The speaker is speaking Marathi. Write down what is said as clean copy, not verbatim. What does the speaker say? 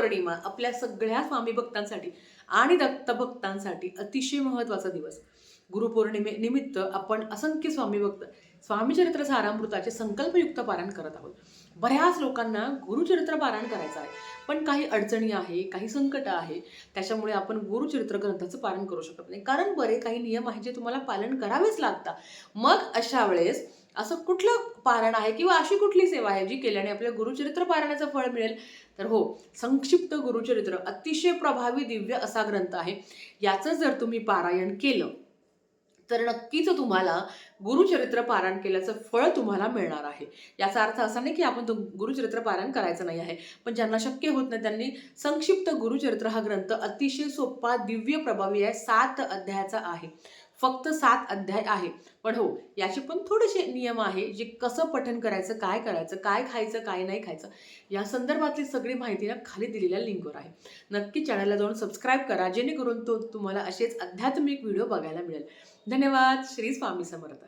गुरुपौर्णिमा आपल्या सगळ्या स्वामी भक्तांसाठी आणि दत्त भक्तांसाठी अतिशय महत्त्वाचा दिवस. गुरुपौर्णिमेनिमित्त आपण असंख्य स्वामी भक्त स्वामीचरित्र सारामृताचे संकल्पयुक्त पारायण करत आहोत. बऱ्याच लोकांना गुरुचरित्र पारायण करायचं आहे, पण काही अडचणी आहे, काही संकट आहे, त्याच्यामुळे आपण गुरुचरित्र ग्रंथाचं पारायण करू शकत नाही. कारण बरे काही नियम आहेत जे तुम्हाला पालन करावेच लागतात. मग अशा वेळेस असं कुठलं पारायण आहे किंवा अशी कुठली सेवा आहे जी केल्याने आपल्याला गुरुचरित्र पारायणाचं फळ मिळेल? तर हो, संक्षिप्त गुरुचरित्र अतिशय प्रभावी दिव्य असा ग्रंथ आहे. याचं जर तुम्ही पारायण केलं तर नक्कीच तुम्हाला गुरुचरित्र पारायण केल्याचं फळ तुम्हाला मिळणार आहे. याचा अर्थ असा नाही की आपण गुरुचरित्र पारायण करायचं नाही आहे, पण ज्यांना शक्य होत नाही त्यांनी संक्षिप्त गुरुचरित्र हा ग्रंथ अतिशय सोपा, दिव्य, प्रभावी आहे. 7 अध्यायाचा आहे. फक्त 7 अध्याय आहे. पण हो, याचे पण थोडेसे नियम आहे, जे कसं पठण करायचं, काय करायचं, काय खायचं, काय नाही खायचं, या संदर्भातली सगळी माहिती ना खाली दिलेल्या लिंकवर आहे. नक्की चॅनलला जाऊन सबस्क्राईब करा, जेणेकरून तुम्हाला असेच आध्यात्मिक व्हिडिओ बघायला मिळेल. धन्यवाद. श्री स्वामी समर्थ.